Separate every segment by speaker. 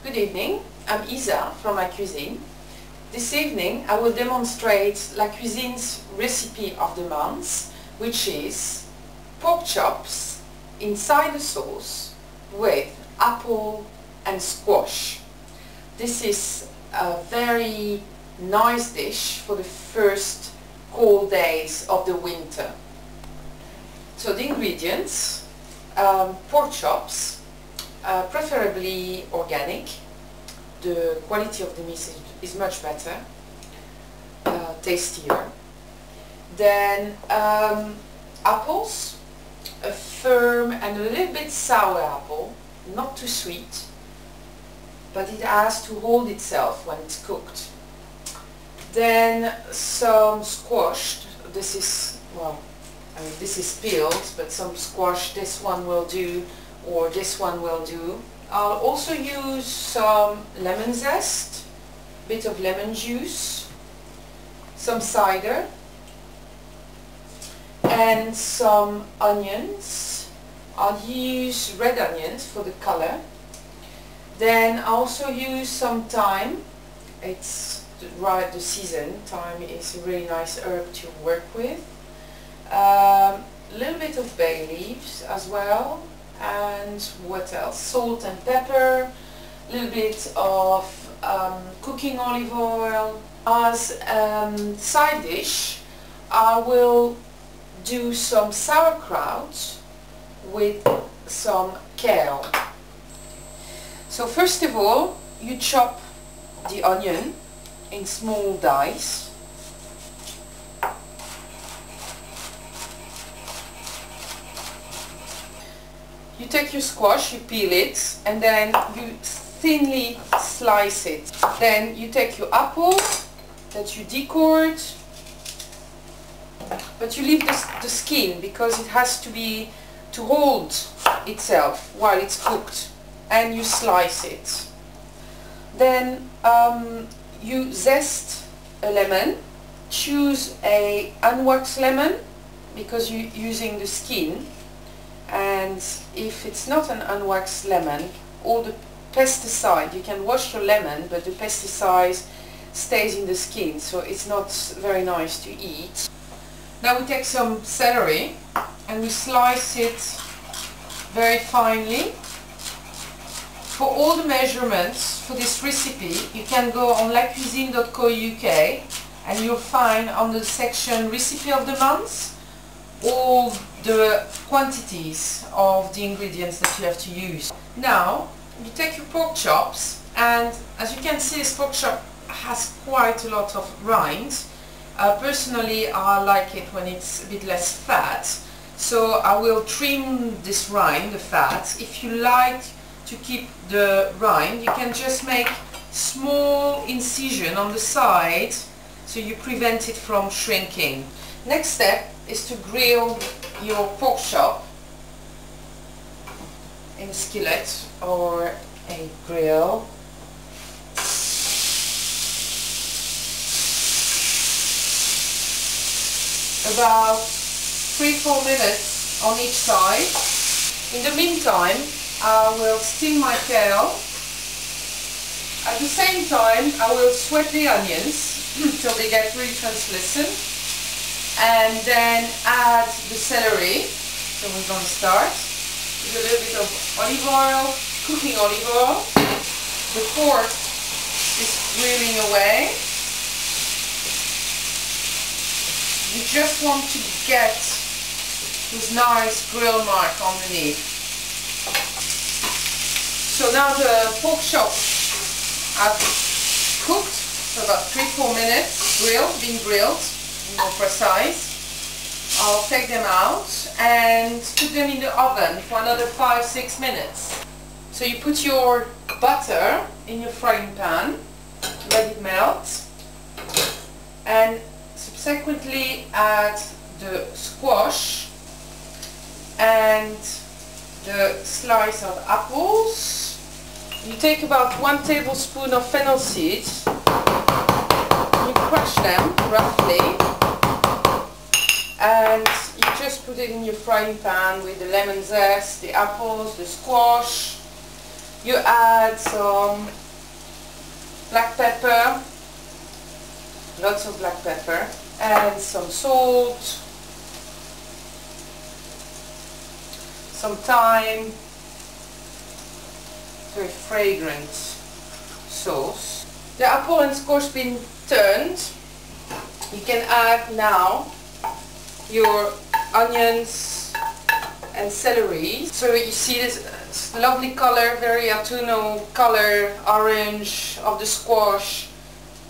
Speaker 1: Good evening, I'm Isa from La Cuisine. This evening I will demonstrate La Cuisine's recipe of the month, which is pork chops inside the sauce with apple and squash. This is a very nice dish for the first cold days of the winter. So the ingredients: pork chops, preferably organic. The quality of the meat is much better, tastier. Then apples, a firm and a little bit sour apple, not too sweet, but it has to hold itself when it's cooked. Then some squash. This is, well, I mean, this is peeled, but some squash, this one will do, or this one will do. I'll also use some lemon zest, a bit of lemon juice, some cider, and some onions. I'll use red onions for the color. Then I also use some thyme. It's the season. Thyme is a really nice herb to work with. A little bit of bay leaves as well. And what else? Salt and pepper, a little bit of cooking olive oil. As side dish, I will do some sauerkraut with some kale. So first of all, you chop the onion in small dice. You take your squash, you peel it, and then you thinly slice it. Then you take your apple that you decored, but you leave the skin because it has to hold itself while it's cooked, and you slice it. Then you zest a lemon. Choose a unwaxed lemon because you're using the skin. And if it's not an unwaxed lemon, all the pesticide, you can wash your lemon, but the pesticide stays in the skin, so it's not very nice to eat. Now we take some celery and we slice it very finely. For all the measurements for this recipe, you can go on lacuisine.co.uk and you'll find on the section Recipe of the Month all the quantities of the ingredients that you have to use. Now you take your pork chops, and as you can see, this pork chop has quite a lot of rind. Personally, I like it when it's a bit less fat, so I will trim this rind, the fat. If you like to keep the rind, you can just make small incision on the side so you prevent it from shrinking. Next step is to grill your pork chop in a skillet or a grill. About 3-4 minutes on each side. In the meantime, I will steam my kale. At the same time, I will sweat the onions until they get really translucent, and then add the celery. So we're going to start with a little bit of olive oil, cooking olive oil. The pork is grilling away. You just want to get this nice grill mark underneath. So now the pork chops have cooked for about 3-4 minutes, being grilled, more precise. I'll take them out and put them in the oven for another 5-6 minutes. So you put your butter in your frying pan, let it melt, and subsequently add the squash and the slice of apples. You take about 1 tablespoon of fennel seeds, you crush them roughly, and you just put it in your frying pan with the lemon zest, the apples, the squash. You add some black pepper, lots of black pepper, and some salt, some thyme, very fragrant sauce. The apple and squash been turned. You can add now your onions and celery. So you see this lovely color, very autumnal color, orange of the squash,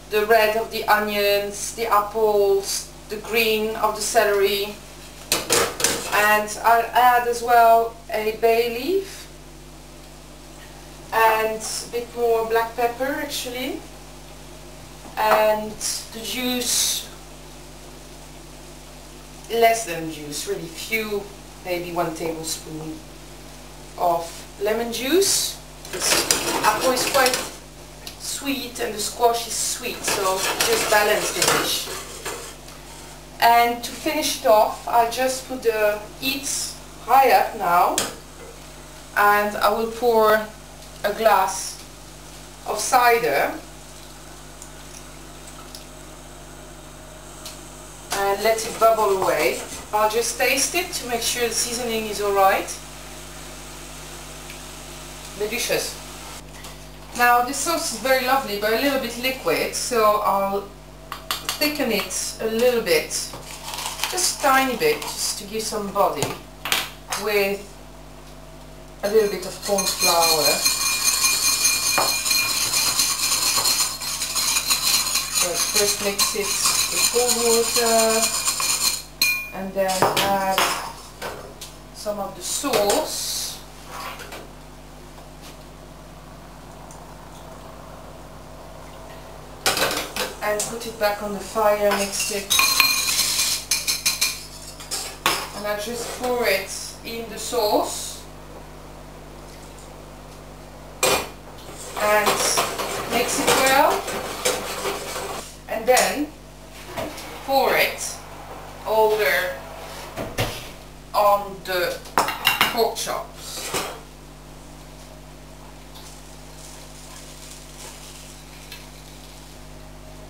Speaker 1: the red of the onions, the apples, the green of the celery. And I'll add as well a bay leaf and a bit more black pepper actually, and the juice, less than juice, really few, maybe 1 tablespoon of lemon juice. This apple is quite sweet and the squash is sweet, so just balance the dish. And to finish it off, I'll just put the heat high up now, and I will pour a glass of cider and let it bubble away. I'll just taste it to make sure the seasoning is alright. Delicious. Now this sauce is very lovely but a little bit liquid, so I'll thicken it a little bit, just a tiny bit, just to give some body, with a little bit of corn flour. So first mix it with cold water and then add some of the sauce. And put it back on the fire, mix it, and I just pour it in the sauce and mix it well, and then pour it over on the pork chops.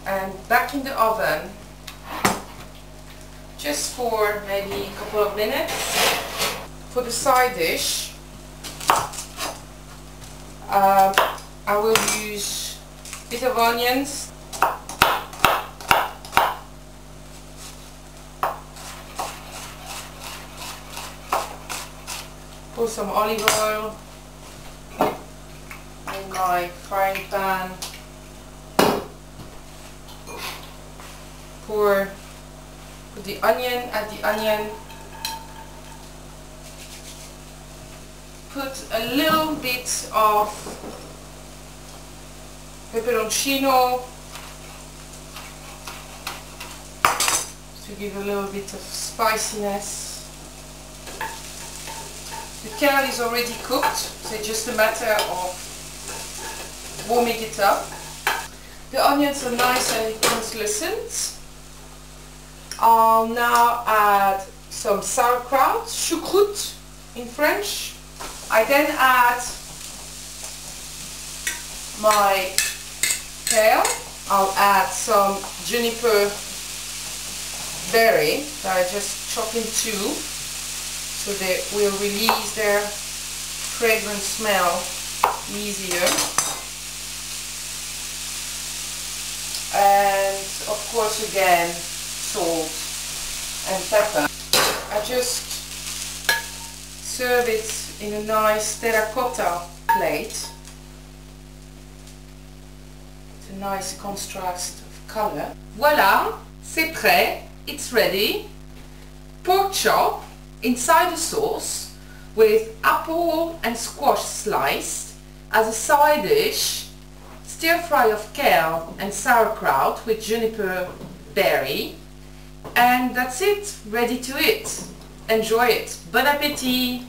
Speaker 1: And back in the oven just for maybe a couple of minutes. For the side dish, I will use a bit of onions, pour some olive oil in my frying pan. Put the onion, add the onion, put a little bit of peperoncino to give a little bit of spiciness. The kale is already cooked, so it's just a matter of warming it up. The onions are nice and translucent. I'll now add some sauerkraut, choucroute in French. I then add my kale. I'll add some juniper berry that I just chop in two, so they will release their fragrant smell easier. And of course again, salt and pepper. I just serve it in a nice terracotta plate. It's a nice contrast of color. Voila, c'est prêt, it's ready. Pork chop inside the sauce with apple and squash sliced as a side dish. Stir fry of kale and sauerkraut with juniper berry, and that's it, ready to eat. Enjoy it. Bon appétit!